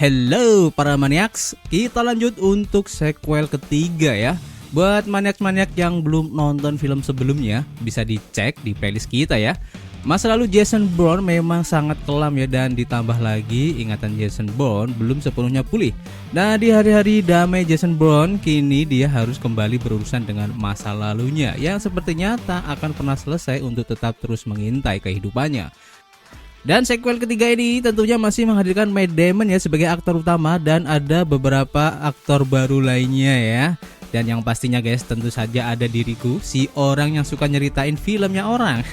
Hello para maniaks, kita lanjut untuk sequel ketiga ya. Buat maniak-maniak yang belum nonton film sebelumnya, bisa dicek di playlist kita ya. Masa lalu Jason Bourne memang sangat kelam ya, dan ditambah lagi ingatan Jason Bourne belum sepenuhnya pulih. Nah, di hari-hari damai Jason Bourne, kini dia harus kembali berurusan dengan masa lalunya yang sepertinya tak akan pernah selesai untuk tetap terus mengintai kehidupannya. Dan sequel ketiga ini tentunya masih menghadirkan Matt Damon ya sebagai aktor utama, dan ada beberapa aktor baru lainnya ya. Dan yang pastinya guys, tentu saja ada diriku, si orang yang suka nyeritain filmnya orang.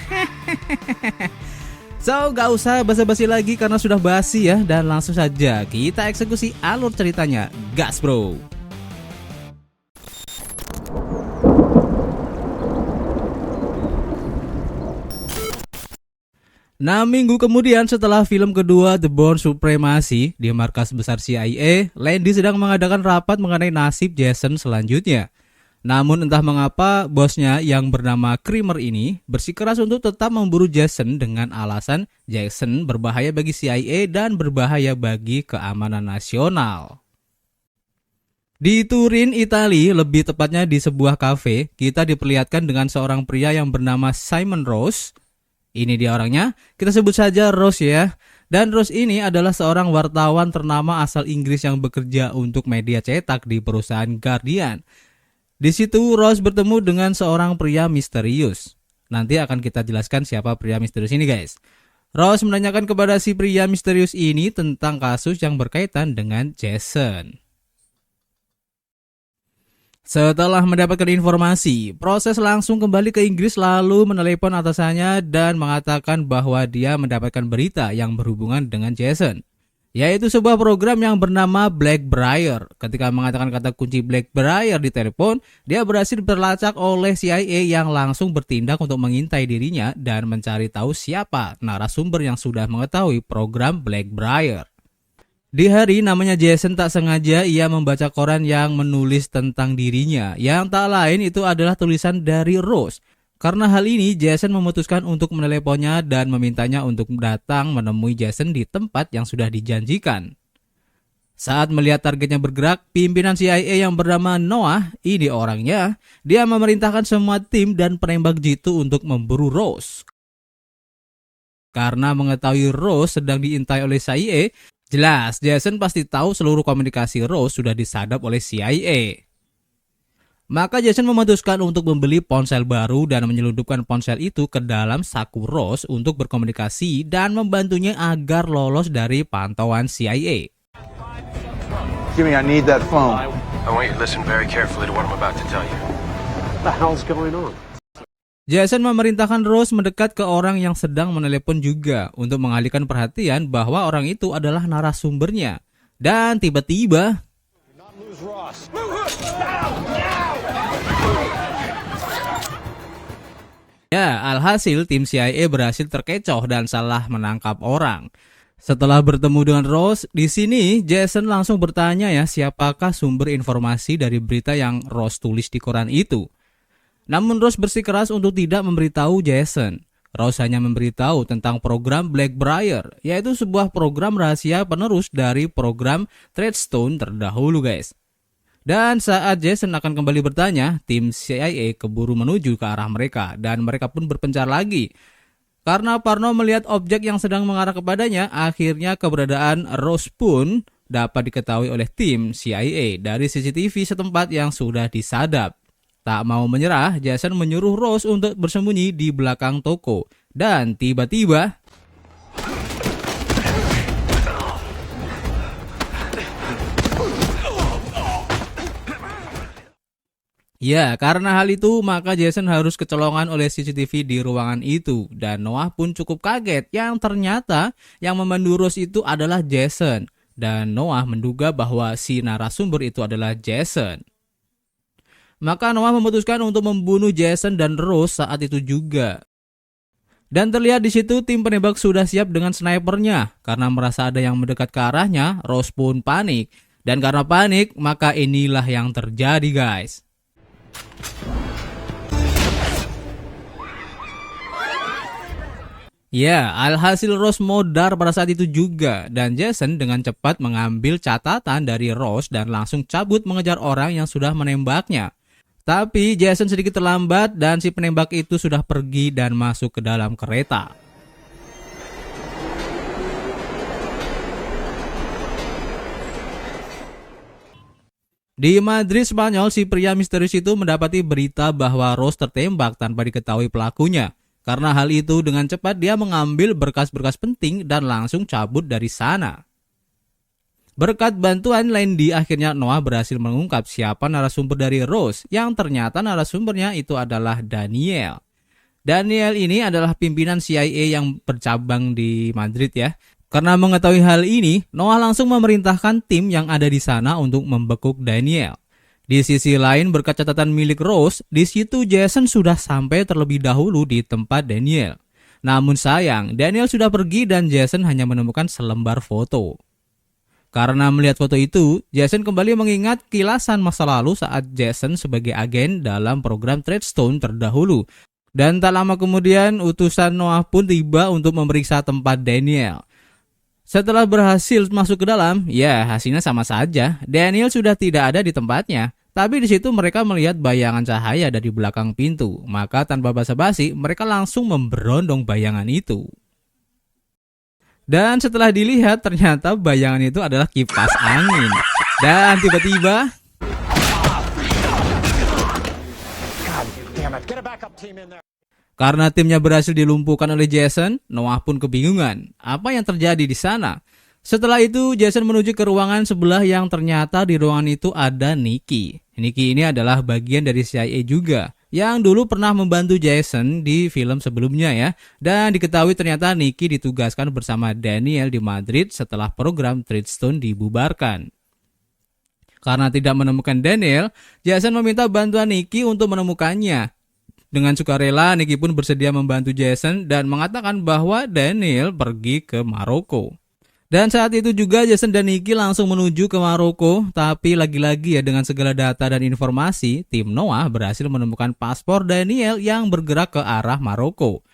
So, gak usah basa-basi lagi karena sudah basi ya, dan langsung saja kita eksekusi alur ceritanya. Gas bro! Nah, minggu kemudian setelah film kedua The Bourne Supremacy di markas besar CIA, Landy sedang mengadakan rapat mengenai nasib Jason selanjutnya. Namun entah mengapa bosnya yang bernama Kramer ini bersikeras untuk tetap memburu Jason dengan alasan Jason berbahaya bagi CIA dan berbahaya bagi keamanan nasional. Di Turin, Italia, lebih tepatnya di sebuah kafe, kita diperlihatkan dengan seorang pria yang bernama Simon Rose. Ini dia orangnya, kita sebut saja Rose ya. Dan Rose ini adalah seorang wartawan ternama asal Inggris yang bekerja untuk media cetak di perusahaan Guardian. Di situ Rose bertemu dengan seorang pria misterius. Nanti akan kita jelaskan siapa pria misterius ini guys. Rose menanyakan kepada si pria misterius ini tentang kasus yang berkaitan dengan Jason. Setelah mendapatkan informasi, proses langsung kembali ke Inggris lalu menelepon atasannya dan mengatakan bahwa dia mendapatkan berita yang berhubungan dengan Jason, yaitu sebuah program yang bernama Blackbriar. Ketika mengatakan kata kunci Blackbriar di telepon, dia berhasil berlacak oleh CIA yang langsung bertindak untuk mengintai dirinya dan mencari tahu siapa narasumber yang sudah mengetahui program Blackbriar. Di hari namanya Jason, tak sengaja ia membaca koran yang menulis tentang dirinya, yang tak lain itu adalah tulisan dari Rose. Karena hal ini, Jason memutuskan untuk meneleponnya dan memintanya untuk datang menemui Jason di tempat yang sudah dijanjikan. Saat melihat targetnya bergerak, pimpinan CIA yang bernama Noah, ini orangnya, dia memerintahkan semua tim dan penembak jitu untuk memburu Rose. Karena mengetahui Rose sedang diintai oleh CIA, jelas, Jason pasti tahu seluruh komunikasi Rose sudah disadap oleh CIA. Maka Jason memutuskan untuk membeli ponsel baru dan menyelundupkan ponsel itu ke dalam saku Rose untuk berkomunikasi dan membantunya agar lolos dari pantauan CIA. Jimmy, I need that phone. I want you to listen very carefully to what I'm about to tell you. What the hell's going on? Jason memerintahkan Rose mendekat ke orang yang sedang menelepon juga untuk mengalihkan perhatian bahwa orang itu adalah narasumbernya. Dan tiba-tiba ya, alhasil tim CIA berhasil terkecoh dan salah menangkap orang. Setelah bertemu dengan Rose, di sini Jason langsung bertanya ya, siapakah sumber informasi dari berita yang Rose tulis di koran itu. Namun Rose bersikeras untuk tidak memberitahu Jason. Rose hanya memberitahu tentang program Blackbriar, yaitu sebuah program rahasia penerus dari program Treadstone terdahulu guys. Dan saat Jason akan kembali bertanya, tim CIA keburu menuju ke arah mereka dan mereka pun berpencar lagi. Karena parno melihat objek yang sedang mengarah kepadanya, akhirnya keberadaan Rose pun dapat diketahui oleh tim CIA dari CCTV setempat yang sudah disadap. Tak mau menyerah, Jason menyuruh Rose untuk bersembunyi di belakang toko. Dan tiba-tiba ya, karena hal itu maka Jason harus kecolongan oleh CCTV di ruangan itu. Dan Noah pun cukup kaget yang ternyata yang memandu Rose itu adalah Jason. Dan Noah menduga bahwa si narasumber itu adalah Jason. Maka Noah memutuskan untuk membunuh Jason dan Rose saat itu juga. Dan terlihat di situ tim penembak sudah siap dengan snipernya. Karena merasa ada yang mendekat ke arahnya, Rose pun panik. Dan karena panik, maka inilah yang terjadi guys. Ya, alhasil Rose modar pada saat itu juga, dan Jason dengan cepat mengambil catatan dari Rose dan langsung cabut mengejar orang yang sudah menembaknya. Tapi Jason sedikit terlambat dan si penembak itu sudah pergi dan masuk ke dalam kereta. Di Madrid, Spanyol, si pria misterius itu mendapati berita bahwa Rose tertembak tanpa diketahui pelakunya. Karena hal itu, dengan cepat dia mengambil berkas-berkas penting dan langsung cabut dari sana. Berkat bantuan Landy, akhirnya Noah berhasil mengungkap siapa narasumber dari Rose, yang ternyata narasumbernya itu adalah Daniel. Daniel ini adalah pimpinan CIA yang bercabang di Madrid ya. Karena mengetahui hal ini, Noah langsung memerintahkan tim yang ada di sana untuk membekuk Daniel. Di sisi lain, berkat catatan milik Rose, di situ Jason sudah sampai terlebih dahulu di tempat Daniel. Namun sayang, Daniel sudah pergi dan Jason hanya menemukan selembar foto. Karena melihat foto itu, Jason kembali mengingat kilasan masa lalu saat Jason sebagai agen dalam program Treadstone terdahulu. Dan tak lama kemudian, utusan Noah pun tiba untuk memeriksa tempat Daniel. Setelah berhasil masuk ke dalam, ya hasilnya sama saja. Daniel sudah tidak ada di tempatnya. Tapi di situ mereka melihat bayangan cahaya dari belakang pintu. Maka tanpa basa-basi, mereka langsung memberondong bayangan itu. Dan setelah dilihat, ternyata bayangan itu adalah kipas angin. Dan tiba-tiba, karena timnya berhasil dilumpuhkan oleh Jason, Noah pun kebingungan. Apa yang terjadi di sana? Setelah itu, Jason menuju ke ruangan sebelah yang ternyata di ruangan itu ada Nikki. Nikki ini adalah bagian dari CIA juga, yang dulu pernah membantu Jason di film sebelumnya ya. Dan diketahui ternyata Nikki ditugaskan bersama Daniel di Madrid setelah program Treadstone dibubarkan. Karena tidak menemukan Daniel, Jason meminta bantuan Nikki untuk menemukannya. Dengan sukarela, Nikki pun bersedia membantu Jason dan mengatakan bahwa Daniel pergi ke Maroko. Dan saat itu juga Jason dan Nikki langsung menuju ke Maroko, tapi lagi-lagi ya dengan segala data dan informasi, tim Noah berhasil menemukan paspor Daniel yang bergerak ke arah Maroko.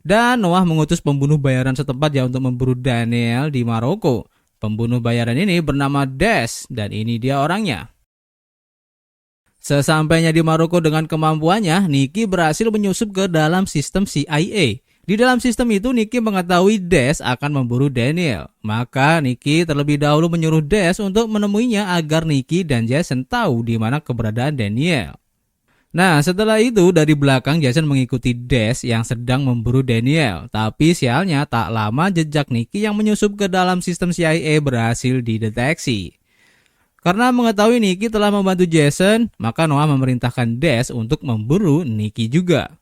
Dan Noah mengutus pembunuh bayaran setempat ya untuk memburu Daniel di Maroko. Pembunuh bayaran ini bernama Des dan ini dia orangnya. Sesampainya di Maroko dengan kemampuannya, Nikki berhasil menyusup ke dalam sistem CIA. Di dalam sistem itu, Nikki mengetahui Des akan memburu Daniel. Maka Nikki terlebih dahulu menyuruh Des untuk menemuinya agar Nikki dan Jason tahu di mana keberadaan Daniel. Nah, setelah itu dari belakang Jason mengikuti Des yang sedang memburu Daniel. Tapi sialnya tak lama jejak Nikki yang menyusup ke dalam sistem CIA berhasil dideteksi. Karena mengetahui Nikki telah membantu Jason, maka Noah memerintahkan Des untuk memburu Nikki juga.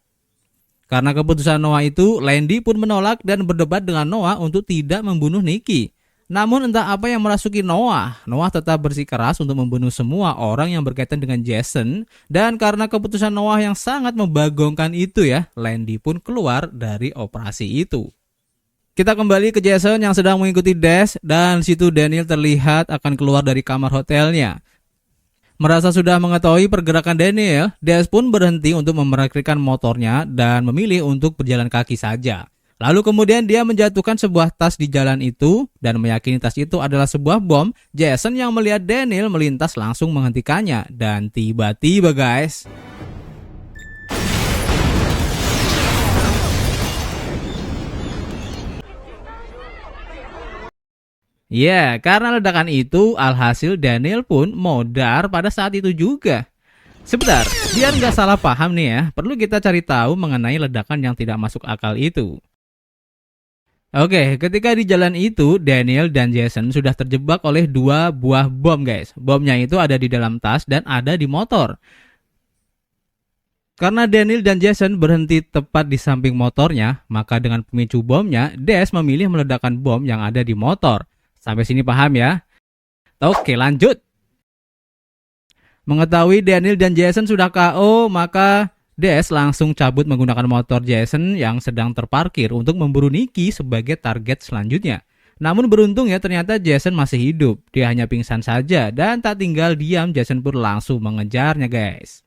Karena keputusan Noah itu, Landy pun menolak dan berdebat dengan Noah untuk tidak membunuh Nikki. Namun entah apa yang merasuki Noah, Noah tetap bersikeras untuk membunuh semua orang yang berkaitan dengan Jason. Dan karena keputusan Noah yang sangat membagongkan itu ya, Landy pun keluar dari operasi itu. Kita kembali ke Jason yang sedang mengikuti Des dan situ Daniel terlihat akan keluar dari kamar hotelnya. Merasa sudah mengetahui pergerakan Daniel, Des pun berhenti untuk memarkirkan motornya dan memilih untuk berjalan kaki saja. Lalu kemudian dia menjatuhkan sebuah tas di jalan itu dan meyakini tas itu adalah sebuah bom. Jason yang melihat Daniel melintas langsung menghentikannya dan tiba-tiba guys, ya, karena ledakan itu, alhasil Daniel pun modar pada saat itu juga. Sebentar, biar nggak salah paham nih ya, perlu kita cari tahu mengenai ledakan yang tidak masuk akal itu. Oke, ketika di jalan itu, Daniel dan Jason sudah terjebak oleh dua buah bom guys. Bomnya itu ada di dalam tas dan ada di motor. Karena Daniel dan Jason berhenti tepat di samping motornya, maka dengan pemicu bomnya, Des memilih meledakkan bom yang ada di motor. Sampai sini paham ya? Oke, lanjut. Mengetahui Daniel dan Jason sudah KO, maka Des langsung cabut menggunakan motor Jason yang sedang terparkir untuk memburu Nikki sebagai target selanjutnya. Namun beruntung ya, ternyata Jason masih hidup. Dia hanya pingsan saja dan tak tinggal diam, Jason pun langsung mengejarnya guys.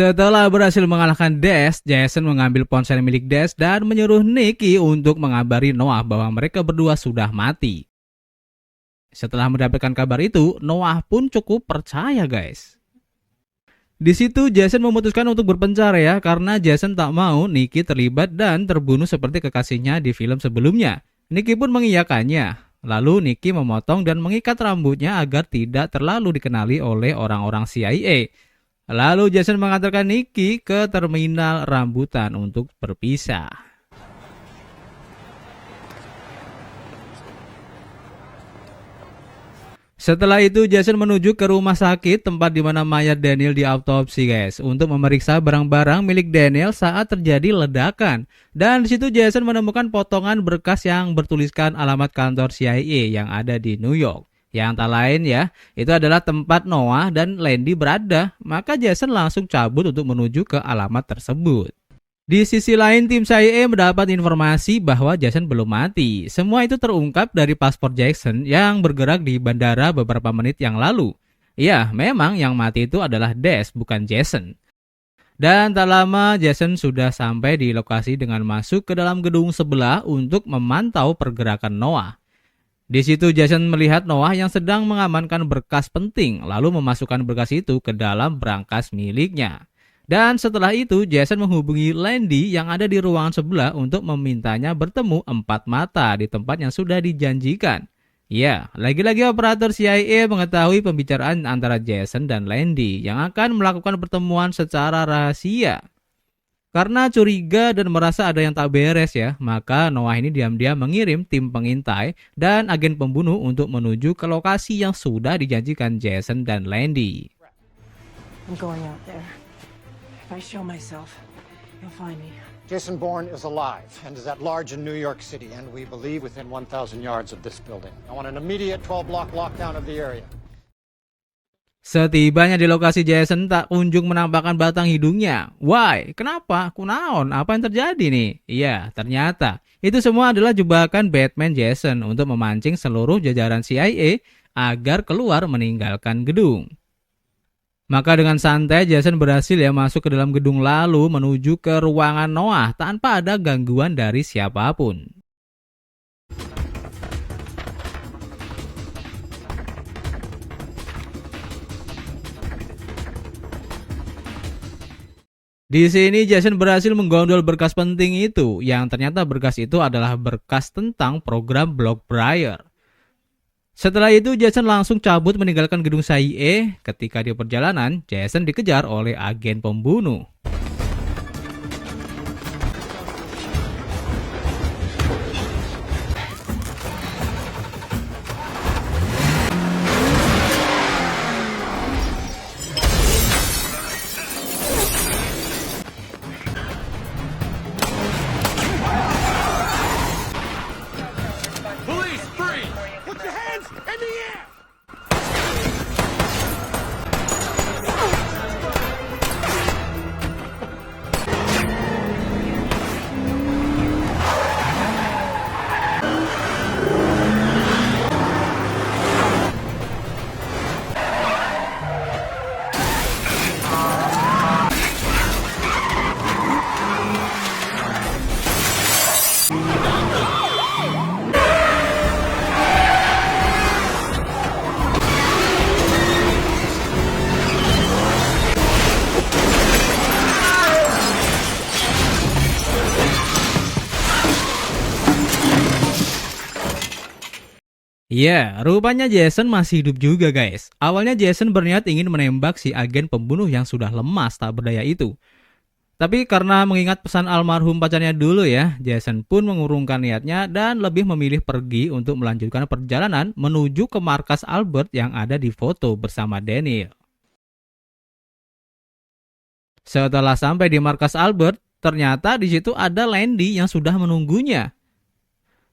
Setelah berhasil mengalahkan Des, Jason mengambil ponsel milik Des dan menyuruh Nicky untuk mengabari Noah bahwa mereka berdua sudah mati. Setelah mendapatkan kabar itu, Noah pun cukup percaya, guys. Di situ Jason memutuskan untuk berpencar ya, karena Jason tak mau Nicky terlibat dan terbunuh seperti kekasihnya di film sebelumnya. Nicky pun mengiyakannya. Lalu Nicky memotong dan mengikat rambutnya agar tidak terlalu dikenali oleh orang-orang CIA. Lalu Jason mengantarkan Nicky ke terminal rambutan untuk berpisah. Setelah itu Jason menuju ke rumah sakit tempat di mana mayat Daniel diautopsi, guys, untuk memeriksa barang-barang milik Daniel saat terjadi ledakan. Dan di situ Jason menemukan potongan berkas yang bertuliskan alamat kantor CIA yang ada di New York. Yang tak lain ya, itu adalah tempat Noah dan Landy berada. Maka Jason langsung cabut untuk menuju ke alamat tersebut. Di sisi lain, tim CIA mendapat informasi bahwa Jason belum mati. Semua itu terungkap dari paspor Jason yang bergerak di bandara beberapa menit yang lalu. Ya, memang yang mati itu adalah Des, bukan Jason. Dan tak lama Jason sudah sampai di lokasi dengan masuk ke dalam gedung sebelah untuk memantau pergerakan Noah. Di situ Jason melihat Noah yang sedang mengamankan berkas penting, lalu memasukkan berkas itu ke dalam brankas miliknya. Dan setelah itu Jason menghubungi Landy yang ada di ruangan sebelah untuk memintanya bertemu 4 mata di tempat yang sudah dijanjikan. Ya, lagi-lagi operator CIA mengetahui pembicaraan antara Jason dan Landy yang akan melakukan pertemuan secara rahasia. Karena curiga dan merasa ada yang tak beres ya, maka Noah ini diam-diam mengirim tim pengintai dan agen pembunuh untuk menuju ke lokasi yang sudah dijanjikan Jason dan Landy. I'm going out there. If I show myself, you'll find me. Jason Bourne is alive and is at large in New York City, and we believe within 1,000 yards of this building. I want an immediate 12-block lockdown of the area. Setibanya di lokasi, Jason tak kunjung menampakkan batang hidungnya. Why? Kenapa? Kunaon? Apa yang terjadi nih? Iya, ternyata itu semua adalah jebakan Batman Jason untuk memancing seluruh jajaran CIA agar keluar meninggalkan gedung. Maka dengan santai Jason berhasil ya masuk ke dalam gedung lalu menuju ke ruangan Noah tanpa ada gangguan dari siapapun. Di sini Jason berhasil menggondol berkas penting itu, yang ternyata berkas itu adalah berkas tentang program Blackbriar. Setelah itu Jason langsung cabut meninggalkan gedung CIA. Ketika di perjalanan, Jason dikejar oleh agen pembunuh. Police, free! Put your hands in the air! Ya, rupanya Jason masih hidup juga, guys. Awalnya Jason berniat ingin menembak si agen pembunuh yang sudah lemas tak berdaya itu. Tapi karena mengingat pesan almarhum pacarnya dulu ya, Jason pun mengurungkan niatnya dan lebih memilih pergi untuk melanjutkan perjalanan menuju ke markas Albert yang ada di foto bersama Daniel. Setelah sampai di markas Albert, ternyata di situ ada Landy yang sudah menunggunya.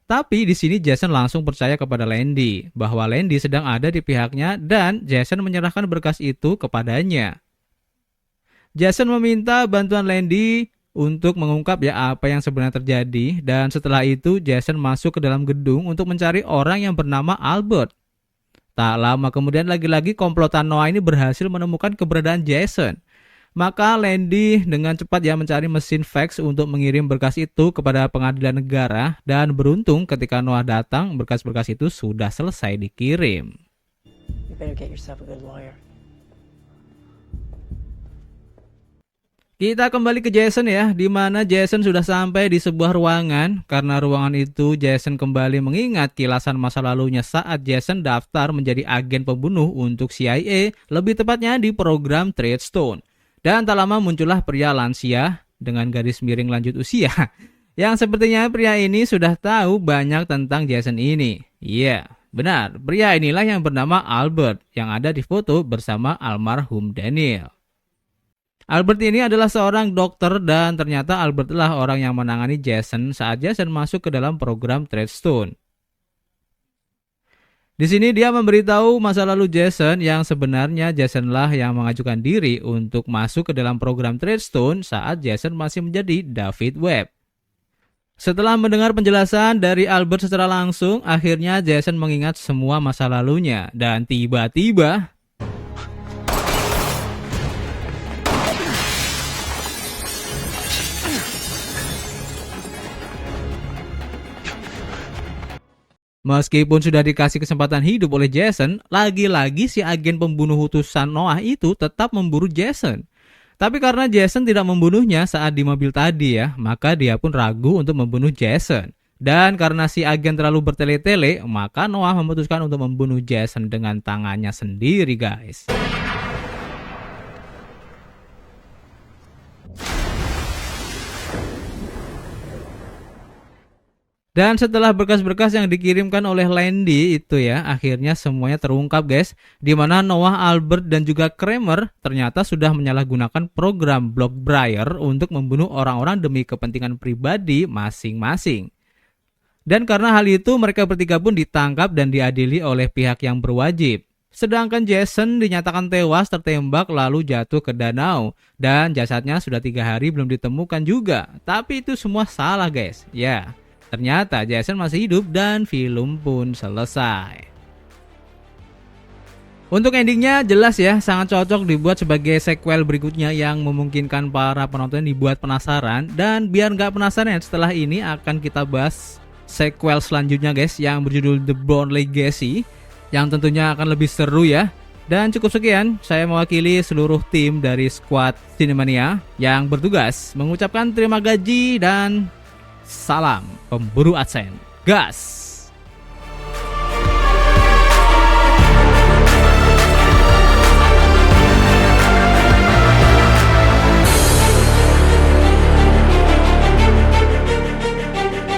Tapi di sini Jason langsung percaya kepada Landy bahwa Landy sedang ada di pihaknya dan Jason menyerahkan berkas itu kepadanya. Jason meminta bantuan Landy untuk mengungkap ya apa yang sebenarnya terjadi, dan setelah itu Jason masuk ke dalam gedung untuk mencari orang yang bernama Albert. Tak lama kemudian lagi-lagi komplotan Noah ini berhasil menemukan keberadaan Jason. Maka Landy dengan cepat ya mencari mesin fax untuk mengirim berkas itu kepada pengadilan negara, dan beruntung ketika Noah datang, berkas-berkas itu sudah selesai dikirim. You better get yourself a good lawyer. Kita kembali ke Jason ya, di mana Jason sudah sampai di sebuah ruangan. Karena ruangan itu, Jason kembali mengingat kilasan masa lalunya saat Jason daftar menjadi agen pembunuh untuk CIA, lebih tepatnya di program Treadstone. Dan tak lama muncullah pria lansia dengan garis miring lanjut usia, yang sepertinya pria ini sudah tahu banyak tentang Jason ini. Iya, benar, pria inilah yang bernama Albert, yang ada di foto bersama almarhum Daniel. Albert ini adalah seorang dokter, dan ternyata Albert lah orang yang menangani Jason saat Jason masuk ke dalam program Treadstone. Di sini dia memberitahu masa lalu Jason, yang sebenarnya Jason lah yang mengajukan diri untuk masuk ke dalam program Treadstone saat Jason masih menjadi David Webb. Setelah mendengar penjelasan dari Albert secara langsung, akhirnya Jason mengingat semua masa lalunya, dan tiba-tiba meskipun sudah dikasih kesempatan hidup oleh Jason, lagi-lagi si agen pembunuh utusan Noah itu tetap memburu Jason. Tapi karena Jason tidak membunuhnya saat di mobil tadi ya, maka dia pun ragu untuk membunuh Jason. Dan karena si agen terlalu bertele-tele, maka Noah memutuskan untuk membunuh Jason dengan tangannya sendiri, guys. Dan setelah berkas-berkas yang dikirimkan oleh Landy itu ya, akhirnya semuanya terungkap, guys. Dimana Noah, Albert, dan juga Kramer ternyata sudah menyalahgunakan program Blockbriar untuk membunuh orang-orang demi kepentingan pribadi masing-masing. Dan karena hal itu, mereka bertiga pun ditangkap dan diadili oleh pihak yang berwajib. Sedangkan Jason dinyatakan tewas tertembak lalu jatuh ke danau. Dan jasadnya sudah 3 hari belum ditemukan juga. Tapi itu semua salah, guys. Ya. Ternyata Jason masih hidup dan film pun selesai. Untuk endingnya jelas ya, sangat cocok dibuat sebagai sequel berikutnya yang memungkinkan para penonton dibuat penasaran. Dan biar nggak penasaran, setelah ini akan kita bahas sequel selanjutnya, guys, yang berjudul The Bourne Legacy, yang tentunya akan lebih seru ya. Dan cukup sekian, saya mewakili seluruh tim dari Squad Cinemania yang bertugas mengucapkan terima gaji dan salam pemburu adsen. Gas!